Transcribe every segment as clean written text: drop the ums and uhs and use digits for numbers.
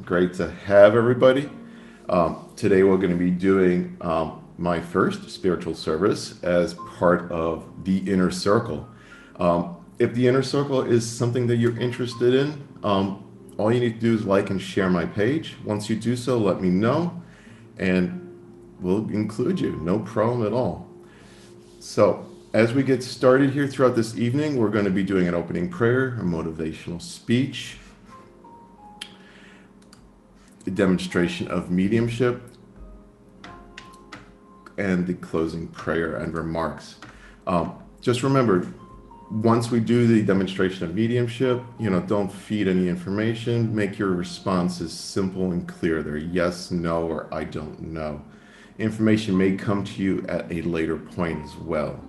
Great to have everybody. Today we're going to be doing my first spiritual service as part of the Inner Circle. If the Inner Circle is something that you're interested in, all you need to do is like and share my page. Once you do so, let me know, and we'll include you. No problem at all. So, as we get started here throughout this evening, we're going to be doing an opening prayer, a motivational speech, a demonstration of mediumship, and the closing prayer and remarks. Just remember, once we do the demonstration of mediumship, don't feed any information. Make your responses simple and clear. They're yes, no, or I don't know. Information may come to you at a later point as well.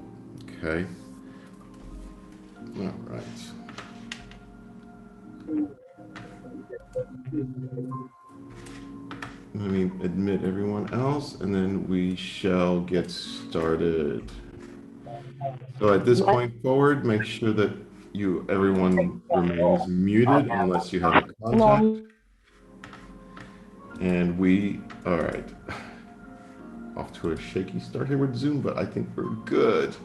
Okay? All right. Let me admit everyone else, and then we shall get started. So at this point forward, make sure that everyone remains muted unless you have a contact. And all right, off to a shaky start here with Zoom, but I think we're good.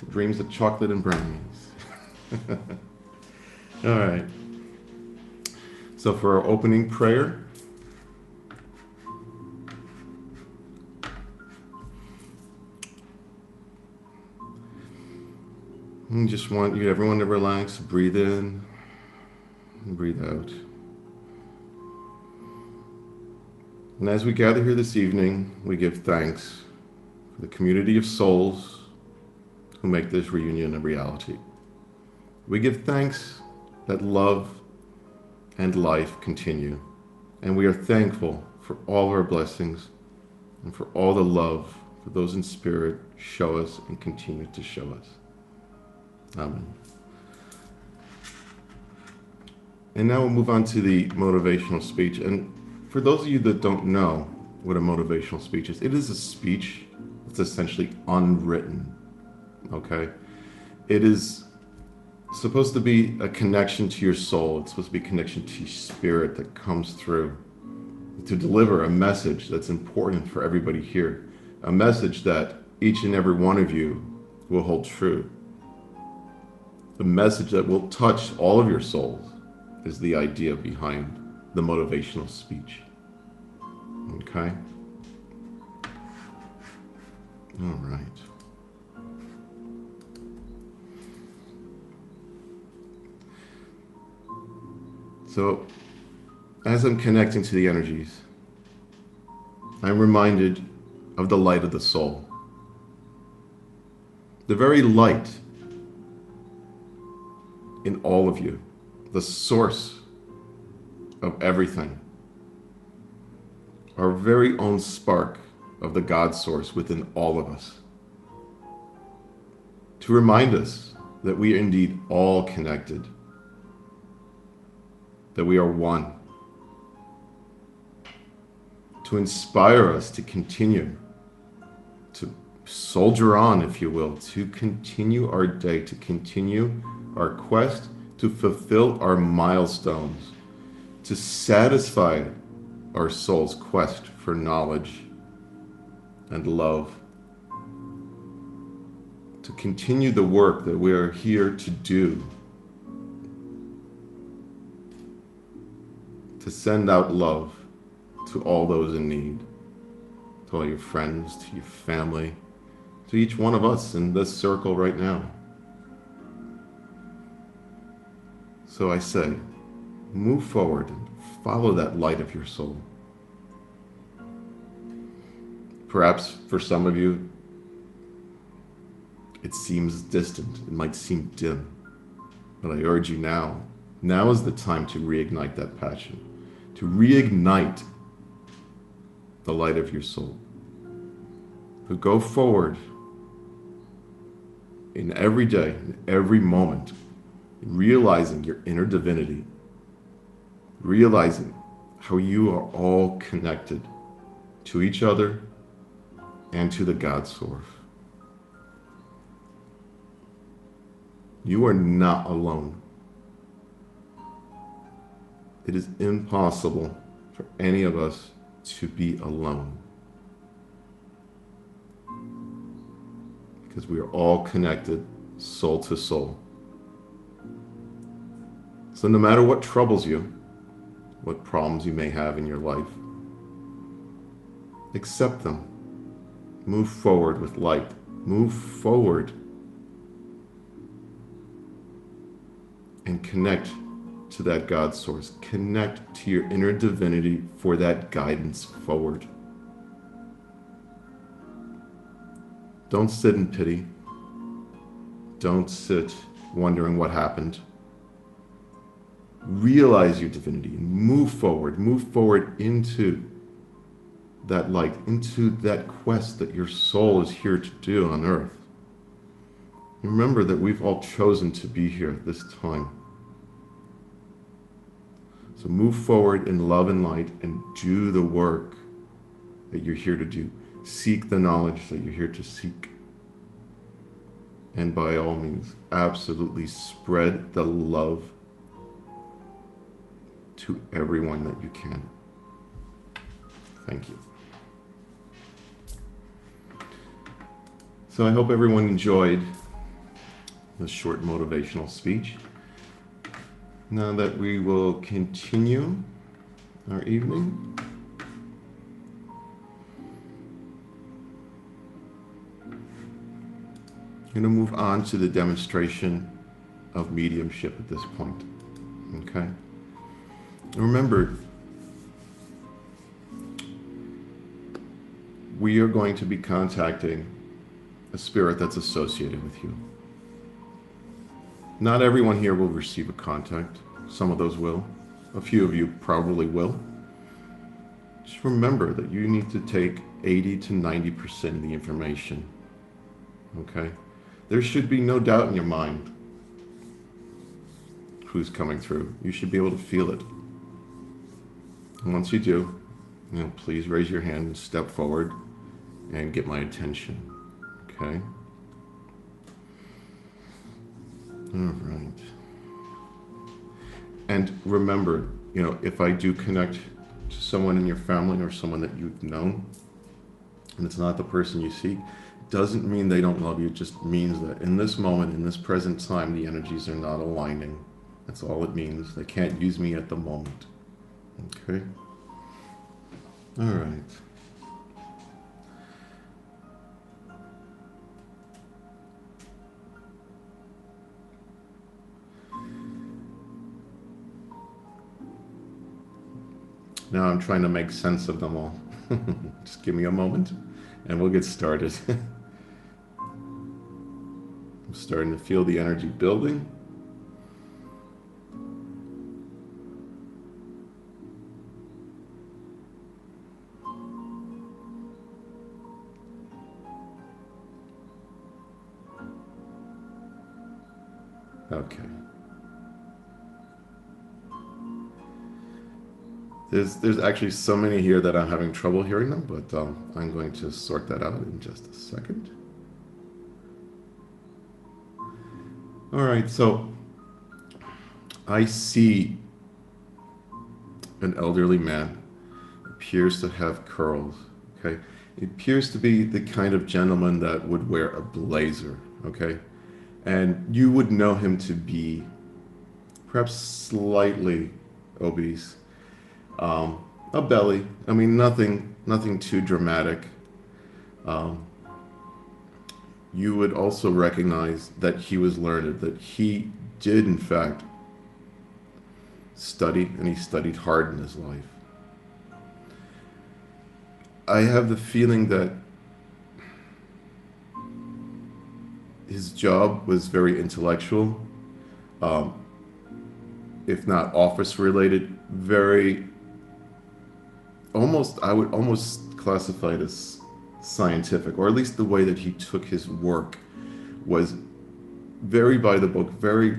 Dreams of chocolate and brownies. All right. So for our opening prayer, I just want everyone to relax, breathe in, and breathe out. And as we gather here this evening, we give thanks for the community of souls who make this reunion a reality. We give thanks that love and life continue. And we are thankful for all our blessings and for all the love that those in spirit show us and continue to show us. Amen. And now we'll move on to the motivational speech. And for those of you that don't know what a motivational speech is, it is a speech that's essentially unwritten. Okay? It is supposed to be a connection to your soul. It's supposed to be a connection to your spirit that comes through to deliver a message that's important for everybody here. A message that each and every one of you will hold true. The message that will touch all of your souls is the idea behind the motivational speech. Okay? All right. So, as I'm connecting to the energies, I'm reminded of the light of the soul. The very light in all of you, the source of everything, our very own spark of the God source within all of us, to remind us that we are indeed all connected, that we are one, to inspire us to continue, to soldier on, if you will, to continue our day, to continue our quest, to fulfill our milestones, to satisfy our soul's quest for knowledge and love, to continue the work that we are here to do, to send out love to all those in need, to all your friends, to your family, to each one of us in this circle right now. So I say, move forward and follow that light of your soul. Perhaps for some of you, it seems distant, it might seem dim, but I urge you now is the time to reignite that passion, to reignite the light of your soul. To go forward in every day, in every moment, realizing your inner divinity, realizing how you are all connected to each other and to the God source. You are not alone. It is impossible for any of us to be alone. Because we are all connected soul to soul. So no matter what troubles you, what problems you may have in your life, accept them. Move forward with light. Move forward and connect to that God source. Connect to your inner divinity for that guidance forward. Don't sit in pity. Don't sit wondering what happened. Realize your divinity and move forward. Move forward into that light, into that quest that your soul is here to do on earth. Remember that we've all chosen to be here this time. So move forward in love and light and do the work that you're here to do. Seek the knowledge that you're here to seek. And by all means, absolutely spread the love to everyone that you can. Thank you. So I hope everyone enjoyed this short motivational speech. Now that we will continue our evening. I'm going to move on to the demonstration of mediumship at this point. Okay? Remember, we are going to be contacting a spirit that's associated with you. Not everyone here will receive a contact. Some of those will. A few of you probably will. Just remember that you need to take 80 to 90% of the information. Okay? There should be no doubt in your mind who's coming through. You should be able to feel it. And once you do, please raise your hand and step forward and get my attention. Okay? All right. And remember, if I do connect to someone in your family or someone that you've known, and it's not the person you seek, doesn't mean they don't love you. It just means that in this moment, in this present time, the energies are not aligning. That's all it means. They can't use me at the moment. Okay? All right. Now I'm trying to make sense of them all. Just give me a moment and we'll get started. I'm starting to feel the energy building. Okay. There's actually so many here that I'm having trouble hearing them, but I'm going to sort that out in just a second. All right, so I see an elderly man, appears to have curls, okay? It appears to be the kind of gentleman that would wear a blazer, okay? And you would know him to be perhaps slightly obese. A belly. I mean, nothing too dramatic. You would also recognize that he was learned, that he did in fact study, and he studied hard in his life. I have the feeling that his job was very intellectual, if not office related, very I would almost classify it as scientific, or at least the way that he took his work was very by the book, very,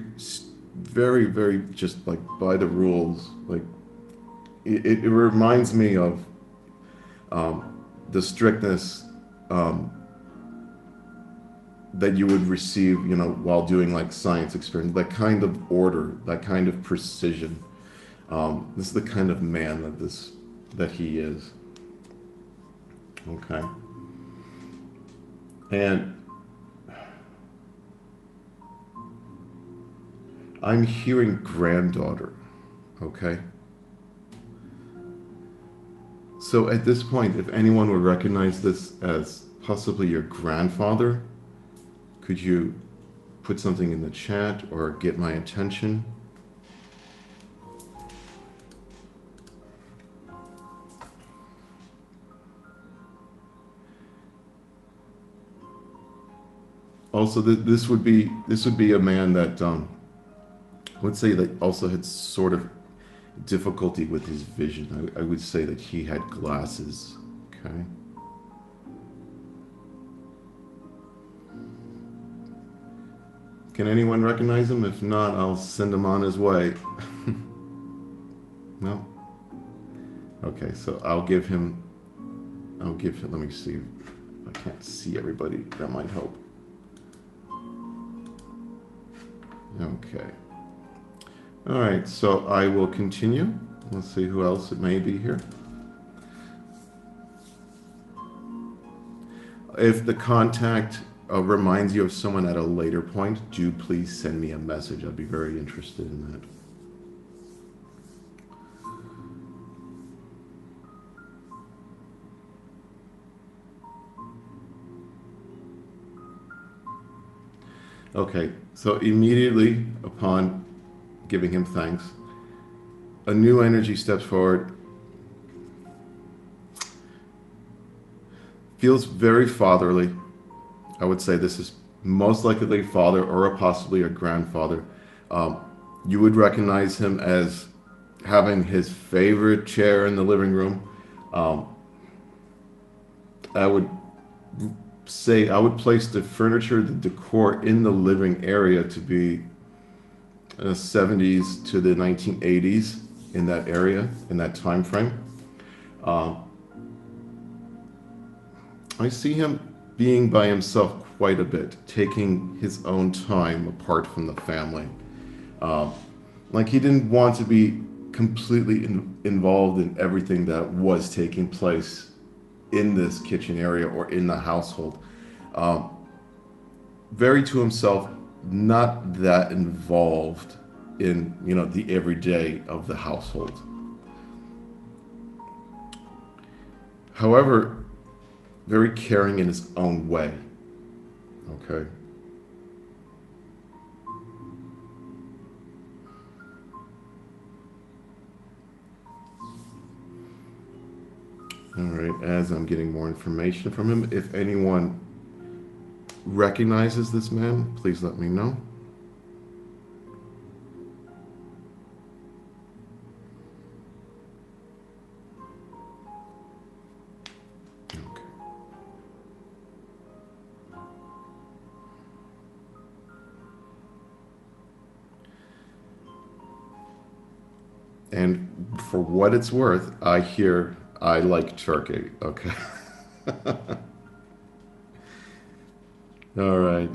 very just like by the rules. Like it reminds me of the strictness that you would receive, while doing like science experiments, that kind of order, that kind of precision. This is the kind of man that this that he is. Okay. And I'm hearing granddaughter. Okay. So at this point, if anyone would recognize this as possibly your grandfather, could you put something in the chat or get my attention? Also, this would be a man that I would say that also had sort of difficulty with his vision. I would say that he had glasses. Okay. Can anyone recognize him? If not, I'll send him on his way. No? Okay, so I'll give him, let me see. I can't see everybody. That might help. Okay. All right, so I will continue. Let's see who else it may be here. If the contact reminds you of someone at a later point, do please send me a message. I'd be very interested in that. Okay, so immediately upon giving him thanks, a new energy steps forward. Feels very fatherly. I would say this is most likely a father or possibly a grandfather. You would recognize him as having his favorite chair in the living room. I would say I would place the furniture, the decor in the living area to be 70s to the 1980s in that area, in that time frame. I see him being by himself quite a bit, taking his own time apart from the family. Like he didn't want to be completely involved in everything that was taking place in this kitchen area or in the household. Very to himself, not that involved in the everyday of the household. However, very caring in his own way. Okay. All right, as I'm getting more information from him, if anyone recognizes this man, please let me know. Okay. And for what it's worth, I hear I like turkey. Okay. All right.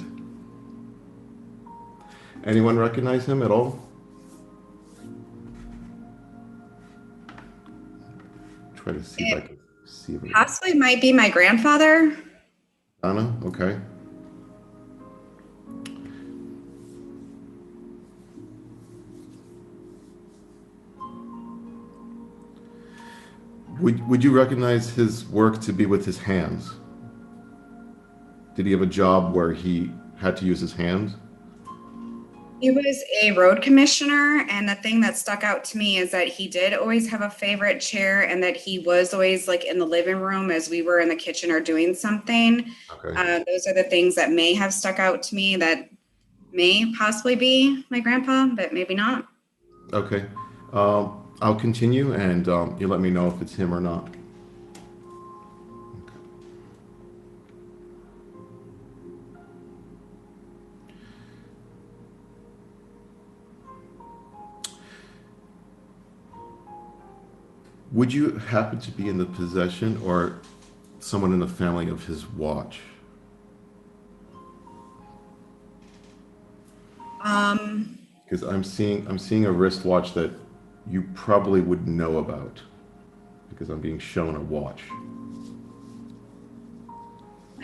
Anyone recognize him at all? Try to see if I can see him. Possibly might be my grandfather. Donna? Okay. Would you recognize his work to be with his hands? Did he have a job where he had to use his hands? He was a road commissioner, and the thing that stuck out to me is that he did always have a favorite chair, and that he was always like in the living room as we were in the kitchen or doing something. Okay. Those are the things that may have stuck out to me that may possibly be my grandpa, but maybe not. Okay. I'll continue, and you let me know if it's him or not. Would you happen to be in the possession or someone in the family of his watch? Because I'm seeing a wristwatch that you probably would know about. because I'm being shown a watch.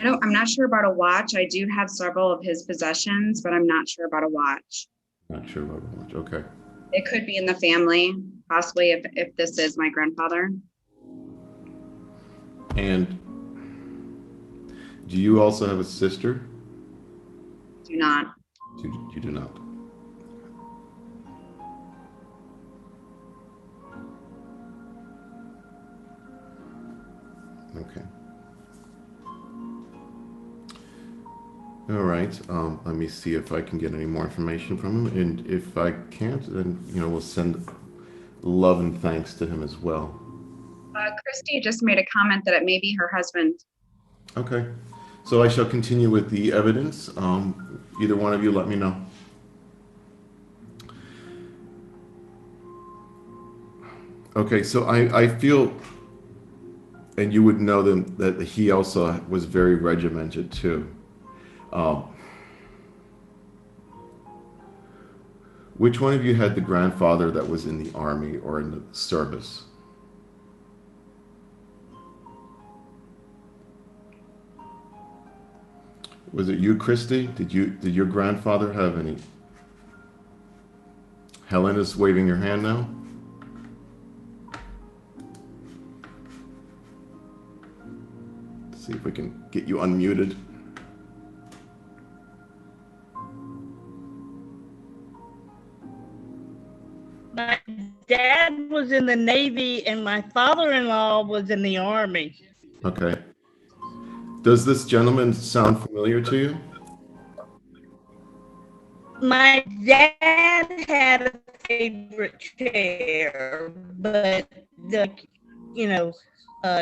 I'm not sure about a watch. I do have several of his possessions, but I'm not sure about a watch. Not sure about a watch. Okay. It could be in the family, possibly if this is my grandfather. And do you also have a sister? Do not. You do not. Okay. All right. Let me see if I can get any more information from him, and if I can't, then we'll send love and thanks to him as well. Christy just made a comment that it may be her husband. Okay. So I shall continue with the evidence. Either one of you, let me know. Okay. So I feel, and you would know them, that he also was very regimented too. Which one of you had the grandfather that was in the army or in the service? Was it you, Christy? Did your grandfather have any? Helen is waving your hand now. Let's see if we can get you unmuted. My dad was in the Navy and my father-in-law was in the Army. Okay. Does this gentleman sound familiar to you? My dad had a favorite chair, but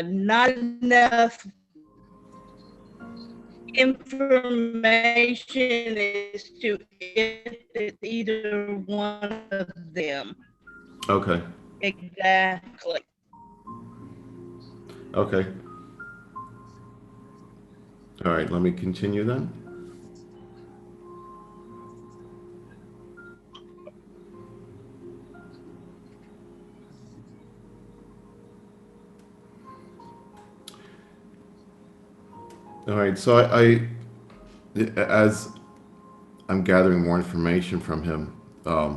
not enough information as to if it's either one of them. Okay. Exactly. Okay. All right, let me continue then. All right, so as I'm gathering more information from him, I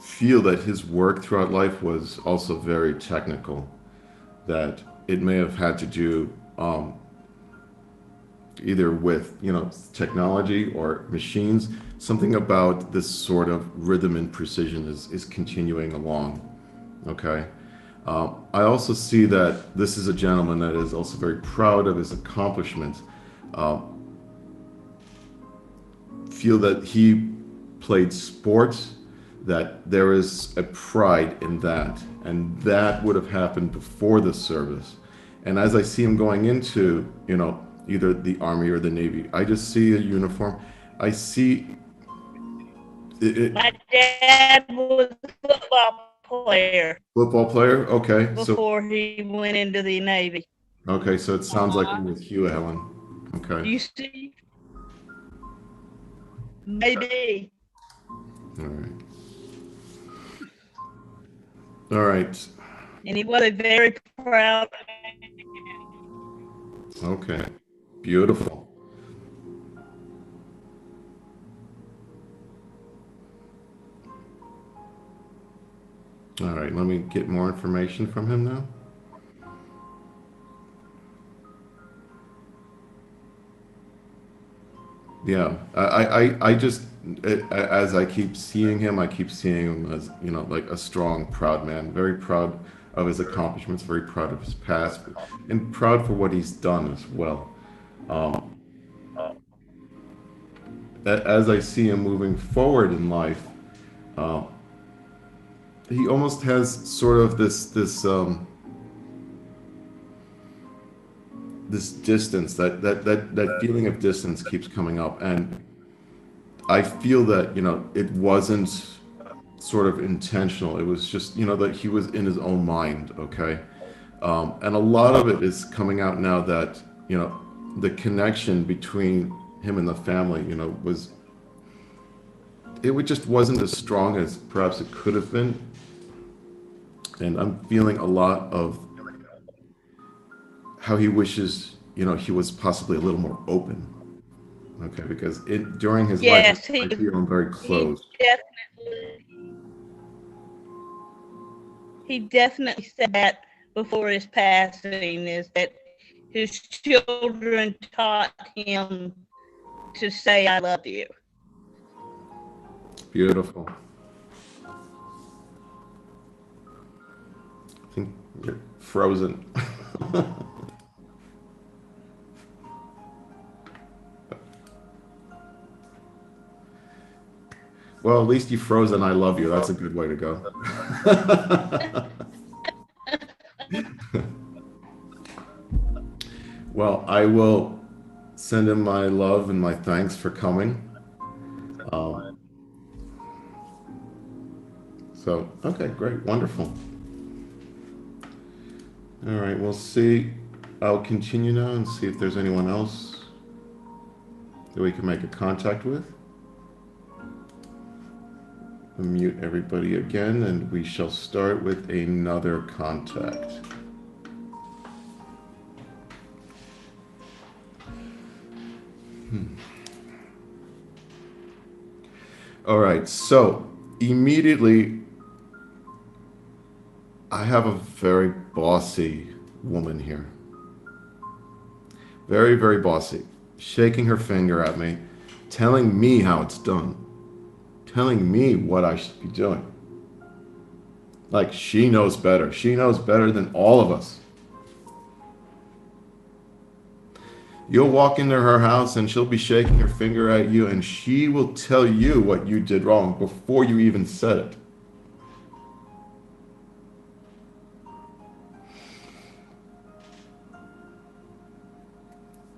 feel that his work throughout life was also very technical, that it may have had to do either with technology or machines. Something about this sort of rhythm and precision is continuing along. Okay. I also see that this is a gentleman that is also very proud of his accomplishments. Feel that he played sports, that there is a pride in that, and that would have happened before the service. And as I see him going into, either the Army or the Navy, I just see a uniform. I see My dad was a football player. Okay, before he went into the Navy. Okay, so it sounds like I'm with you, Helen. Okay. You see? Maybe. All right. All right. And he was a very proud man. Okay. Beautiful. All right, let me get more information from him now. Yeah, I just, as I keep seeing him, I keep seeing him as, like a strong, proud man, very proud of his accomplishments, very proud of his past, and proud for what he's done as well. As I see him moving forward in life, he almost has sort of this distance, that feeling of distance keeps coming up, and I feel that it wasn't sort of intentional. It was just that he was in his own mind. Okay. And a lot of it is coming out now that the connection between him and the family just wasn't as strong as perhaps it could have been. And I'm feeling a lot of how he wishes, he was possibly a little more open. Okay, because during his life, Yes, I feel him very he closed. definitely he definitely said that before his passing, is that his children taught him to say I love you. Beautiful. I think you're frozen. Well, at least you frozen. I love you. That's a good way to go. Well, I will send him my love and my thanks for coming. Um, okay, great, wonderful. All right, we'll see. I'll continue now and see if there's anyone else that we can make a contact with. I'll mute everybody again, and we shall start with another contact. All right, so immediately I have a very bossy woman here. Very, very bossy. Shaking her finger at me, telling me how it's done, telling me what I should be doing. Like she knows better. She knows better than all of us. You'll walk into her house and she'll be shaking her finger at you and she will tell you what you did wrong before you even said it.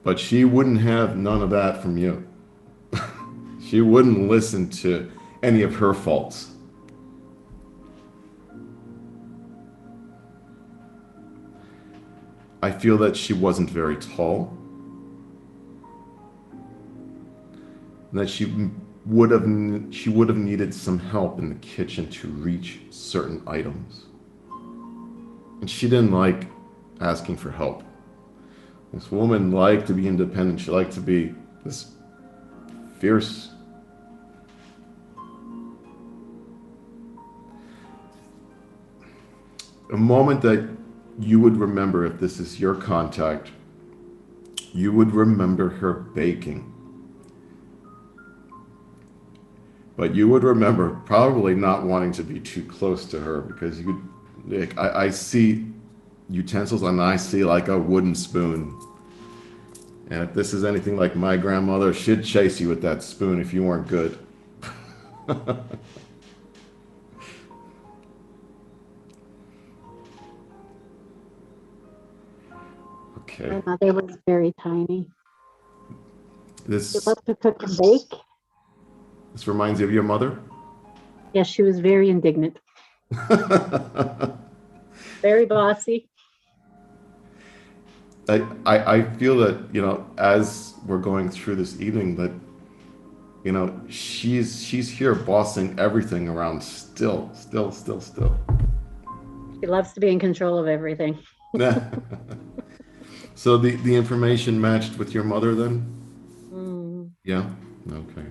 But she wouldn't have none of that from you. She wouldn't listen to any of her faults. I feel that she wasn't very tall. And that she would have needed some help in the kitchen to reach certain items. And she didn't like asking for help. This woman liked to be independent. She liked to be this fierce. A moment that you would remember, if this is your contact, you would remember her baking. But you would remember probably not wanting to be too close to her because I see utensils and I see like a wooden spoon. And if this is anything like my grandmother, she'd chase you with that spoon if you weren't good. Okay. My mother was very tiny. She This loved to cook and bake. this reminds you of your mother? Yes, she was very indignant, very bossy. I feel that, as we're going through this evening, that, she's here bossing everything around still. She loves to be in control of everything. So the information matched with your mother then? Mm. Yeah? Okay.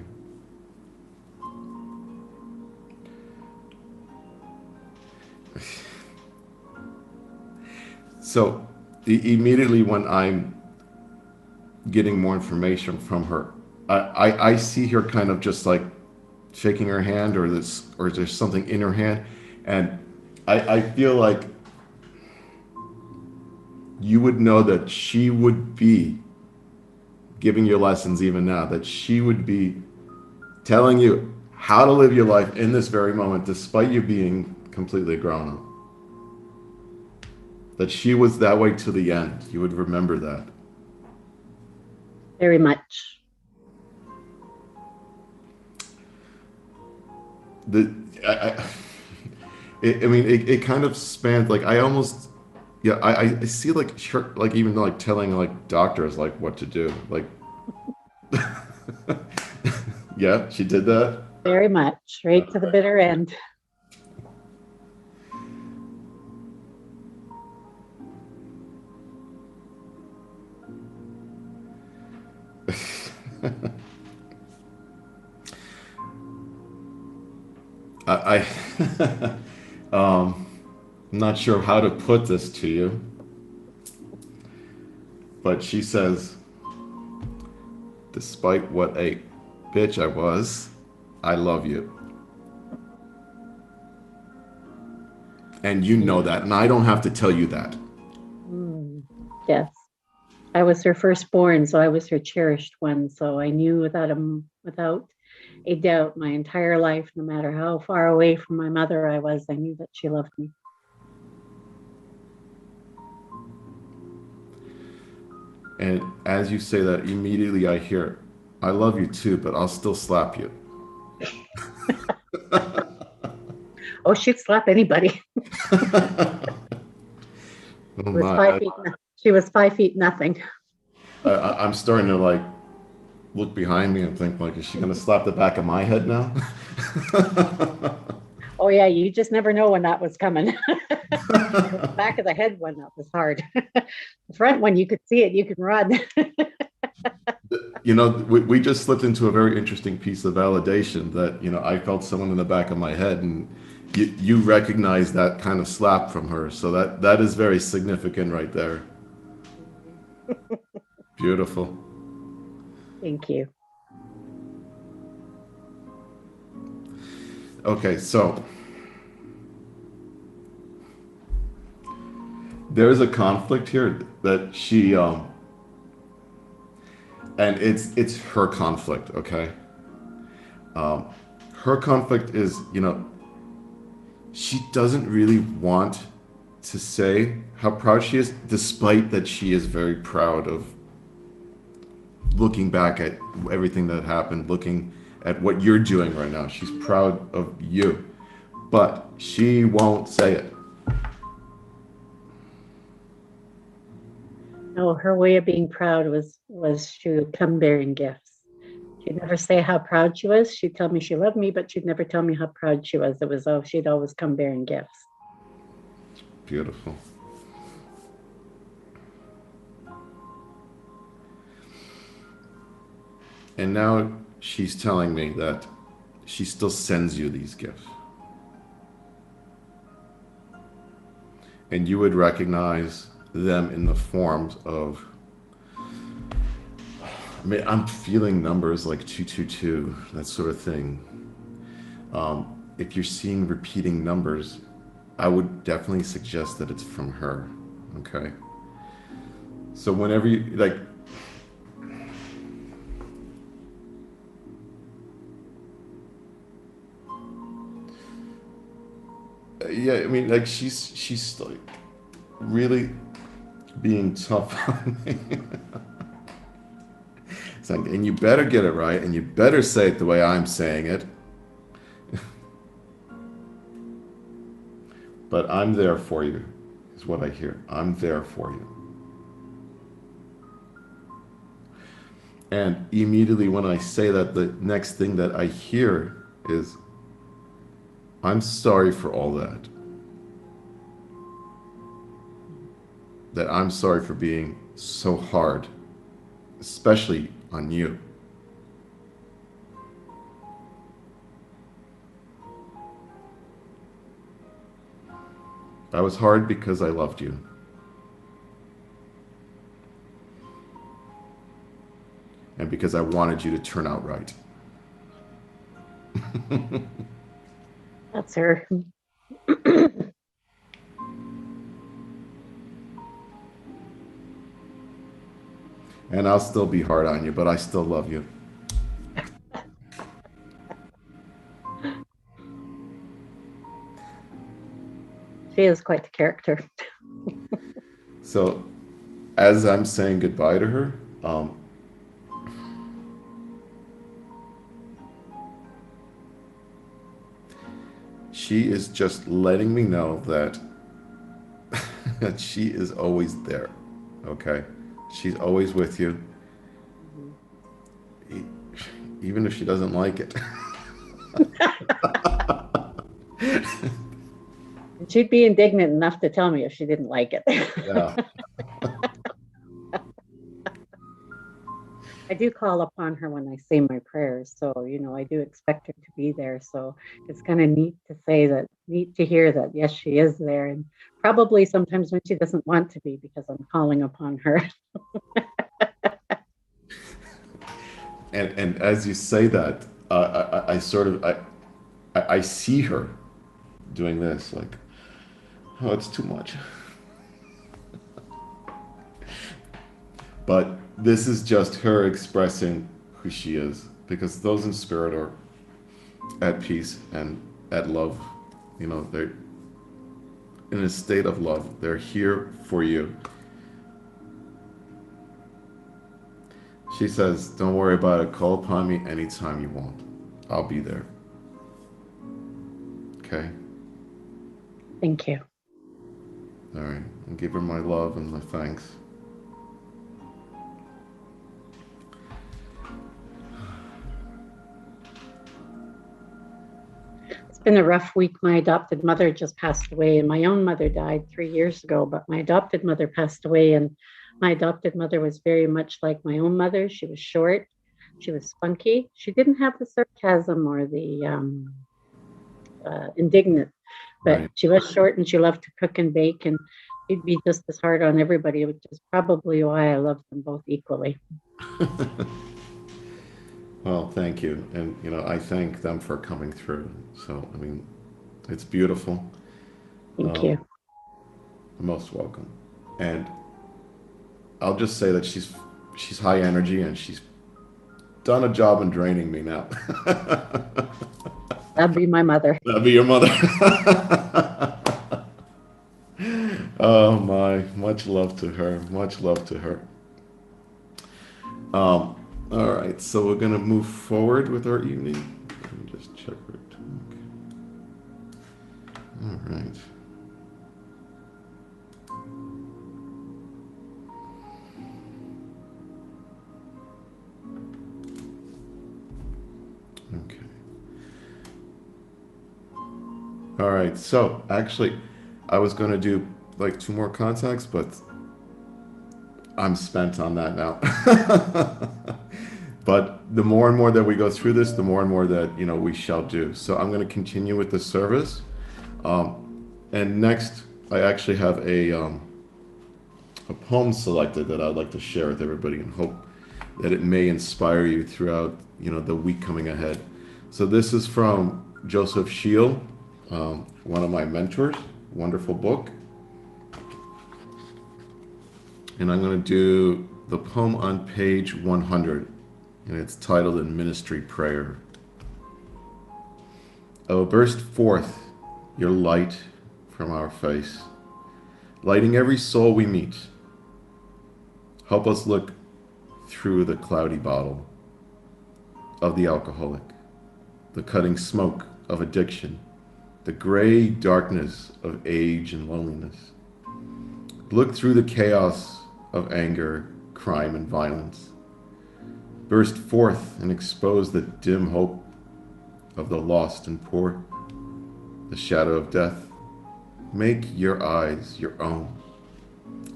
So immediately when I'm getting more information from her, I see her kind of just like shaking her hand or there's something in her hand. And I feel like you would know that she would be giving you lessons even now, that she would be telling you how to live your life in this very moment, despite you being completely grown up. That she was that way to the end. You would remember that. Very much. It kind of spanned, like I almost, yeah, I see like her, like even like telling like doctors like what to do, like, yeah, she did that. Very much. Right to the bitter end. I I'm not sure how to put this to you, but she says, despite what a bitch I was, I love you. And you know that, and I don't have to tell you that. Yes. I was her firstborn, so I was her cherished one. So I knew without a doubt my entire life, no matter how far away from my mother I was, I knew that she loved me. And as you say that, immediately I hear, I love you too, but I'll still slap you. Oh, she'd slap anybody. Oh Was my, 5 feet. She was 5 feet nothing. I'm starting to like look behind me and think like, is she gonna slap the back of my head now? Oh yeah, you just never know when that was coming. The back of the head one, that was hard. The front one, you could see it, you could run. You know, we just slipped into a very interesting piece of validation that, you know, I felt someone in the back of my head, and you recognize that kind of slap from her. So that is very significant right there. Beautiful. Thank you. Okay, so there's a conflict here that she and it's her conflict, okay? Her conflict is, you know, she doesn't really want to say how proud she is, despite that she is very proud of looking back at everything that happened, looking at what you're doing right now. She's proud of you, but she won't say it. No, her way of being proud was she would come bearing gifts. She'd never say how proud she was. She'd tell me she loved me, but she'd never tell me how proud she was. It was, oh, she'd always come bearing gifts. Beautiful. And now she's telling me that she still sends you these gifts. And you would recognize them in the forms of, I mean, I'm feeling numbers like 222, that sort of thing. If you're seeing repeating numbers, I would definitely suggest that it's from her, okay? So whenever you, like, yeah, I mean, like, she's like really being tough on me. It's like, and you better get it right, and you better say it the way I'm saying it. But I'm there for you, is what I hear. I'm there for you. And immediately when I say that, the next thing that I hear is, I'm sorry for all that. That I'm sorry for being so hard, especially on you. I was hard because I loved you. And because I wanted you to turn out right. That's her. And I'll still be hard on you, but I still love you. She is quite the character. So as I'm saying goodbye to her, she is just letting me know that that she is always there, okay? She's always with you, even if she doesn't like it. She'd be indignant enough to tell me if she didn't like it. Yeah. I do call upon her when I say my prayers. So, I do expect her to be there. So it's kind of neat to hear that, yes, she is there. And probably sometimes when she doesn't want to be because I'm calling upon her. And as you say that, I sort of I see her doing this, like, oh, it's too much. But this is just her expressing who she is, because those in spirit are at peace and at love. They're in a state of love. They're here for you. She says, don't worry about it. Call upon me anytime you want. I'll be there. Okay? Thank you. All right. And give her my love and my thanks. It's been a rough week. My adopted mother just passed away, and my own mother died 3 years ago, but my adopted mother passed away. And my adopted mother was very much like my own mother. She was short, she was spunky. She didn't have the sarcasm or the indignant, but Right. she was short and she loved to cook and bake, and she'd be just as hard on everybody, which is probably why I love them both equally. Well, thank you. And, I thank them for coming through. So, I mean, it's beautiful. Thank you. You're most welcome. And I'll just say that she's high energy and she's done a job in draining me now. That'd be my mother. That'd be your mother. Oh my, much love to her. Much love to her. All right, so we're gonna move forward with our evening. Let me just check her talk. All right. Okay. All right, so actually, I was gonna do like 2 more contacts, but I'm spent on that now. But the more and more that we go through this, the more and more that we shall do. So I'm going to continue with the service, and next I actually have a poem selected that I'd like to share with everybody, and hope that it may inspire you throughout the week coming ahead. So this is from Joseph Shield, one of my mentors. Wonderful book. And I'm going to do the poem on page 100, and it's titled In Ministry Prayer. Oh, burst forth your light from our face, lighting every soul we meet. Help us look through the cloudy bottle of the alcoholic, the cutting smoke of addiction, the gray darkness of age and loneliness. Look through the chaos of anger, crime, and violence. Burst forth and expose the dim hope of the lost and poor, the shadow of death. Make your eyes your own.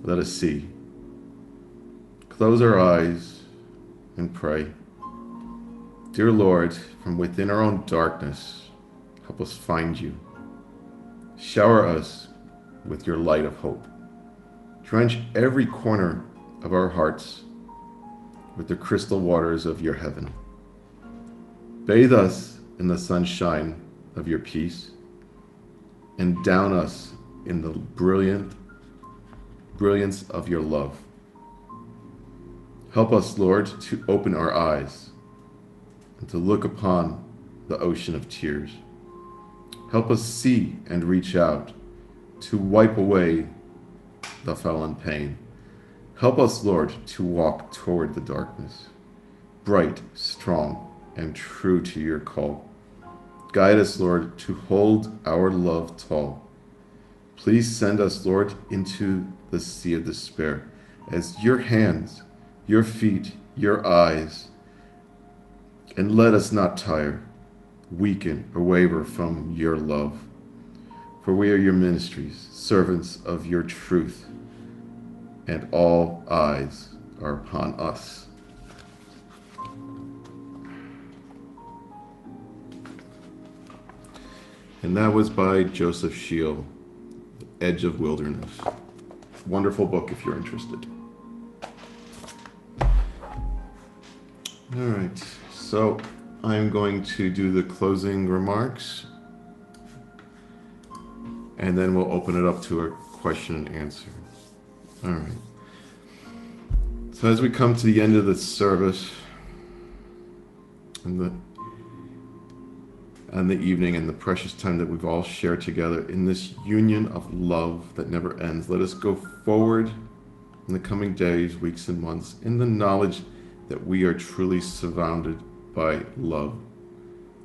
Let us see. Close our eyes and pray. Dear Lord, from within our own darkness, help us find you. Shower us with your light of hope. Drench every corner of our hearts with the crystal waters of your heaven. Bathe us in the sunshine of your peace, and down us in the brilliance of your love. Help us, Lord, to open our eyes and to look upon the ocean of tears. Help us see and reach out to wipe away the felon pain. Help us, Lord, to walk toward the darkness, bright, strong, and true to your call. Guide us, Lord, to hold our love tall. Please send us, Lord, into the sea of despair, as your hands, your feet, your eyes, and let us not tire, weaken, or waver from your love. For we are your ministries, servants of your truth, and all eyes are upon us. And that was by Joseph Shiel, Edge of Wilderness. Wonderful book if you're interested. All right, so I'm going to do the closing remarks, and then we'll open it up to a question and answer. All right. So as we come to the end of the service and the evening and the precious time that we've all shared together in this union of love that never ends, let us go forward in the coming days, weeks, and months in the knowledge that we are truly surrounded by love.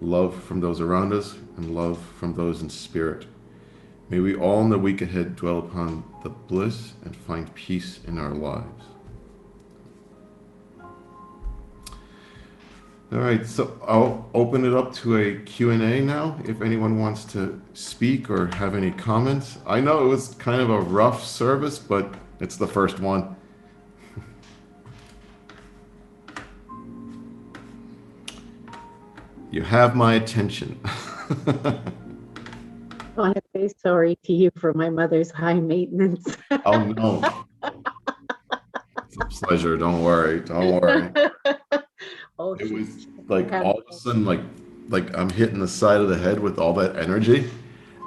Love from those around us and love from those in spirit. May we all in the week ahead dwell upon the bliss and find peace in our lives. All right, so I'll open it up to a Q&A now if anyone wants to speak or have any comments. I know it was kind of a rough service, but it's the first one. You have my attention. I want to say sorry to you for my mother's high maintenance. Oh no. It's a pleasure. Don't worry. Don't worry. Oh, It was she's like all of a sudden, like I'm hitting the side of the head with all that energy,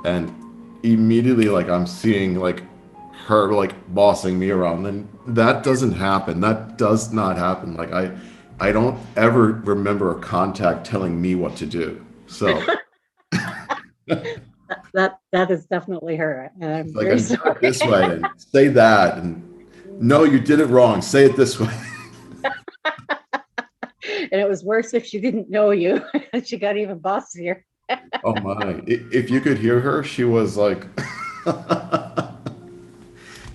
and immediately like I'm seeing like her like bossing me around, and that doesn't happen. That does not happen. Like I don't ever remember a contact telling me what to do. So that is definitely her. And I'm like, very and do it sorry. this way and say that, and no, you did it wrong. Say it this way. And it was worse if she didn't know you. She got even bossier. Oh my! If you could hear her, she was like,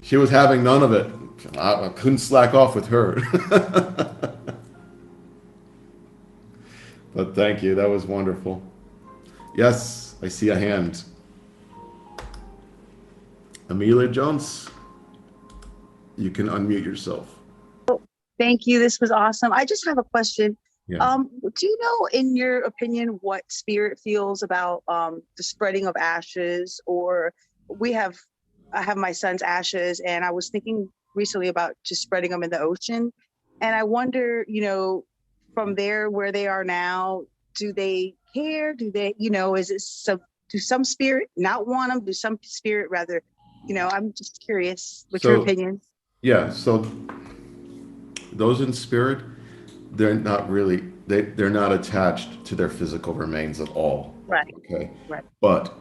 she was having none of it. I couldn't slack off with her. But thank you. That was wonderful. Yes, I see a hand. Amelia Jones, you can unmute yourself. Thank you. This was awesome. I just have a question. Yeah. Do you know, in your opinion, what spirit feels about the spreading of ashes? Or I have my son's ashes, and I was thinking recently about just spreading them in the ocean. And I wonder, from there where they are now, do they care? Do they, is it do some spirit not want them? Do some spirit rather, I'm just curious what your opinion. Yeah. So those in spirit, they're not really, they're not attached to their physical remains at all. Right. Okay. Right. But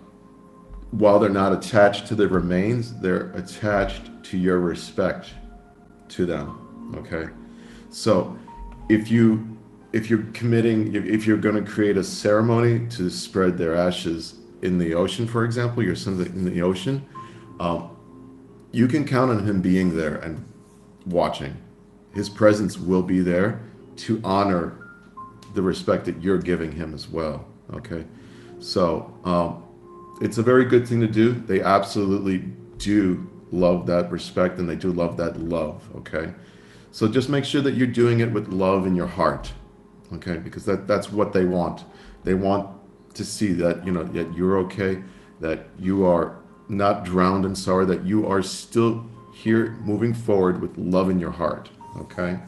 while they're not attached to the remains, they're attached to your respect to them. Okay. So if you're going to create a ceremony to spread their ashes in the ocean, for example, your son's in the ocean, you can count on him being there and watching. His presence will be there to honor the respect that you're giving him as well. Okay. So, it's a very good thing to do. They absolutely do love that respect, and they do love that love. Okay. So just make sure that you're doing it with love in your heart. Okay. Because that's what they want. They want to see that, that you're okay, that you are not drowned in sorrow, that you are still here moving forward with love in your heart. Okay.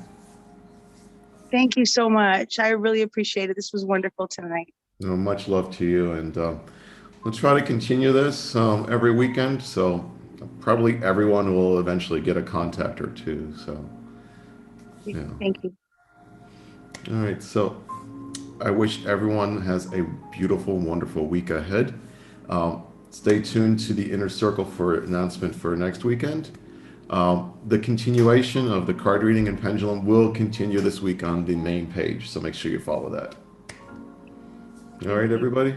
Thank you so much. I really appreciate it. This was wonderful tonight. Much love to you, and we'll try to continue this every weekend. So probably everyone will eventually get a contact or two. So yeah. Thank you. All right. So I wish everyone has a beautiful, wonderful week ahead. Stay tuned to the Inner Circle for announcement for next weekend. The continuation of the card reading and pendulum will continue this week on the main page, so make sure you follow that. All right, everybody.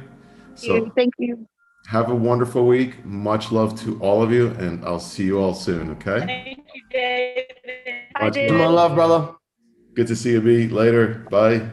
So Thank you. have a wonderful week. Much love to all of you, and I'll see you all soon. Okay. Thank you, David. Hi, Much David. love. Love, brother. Good to see you, B. Later. Bye.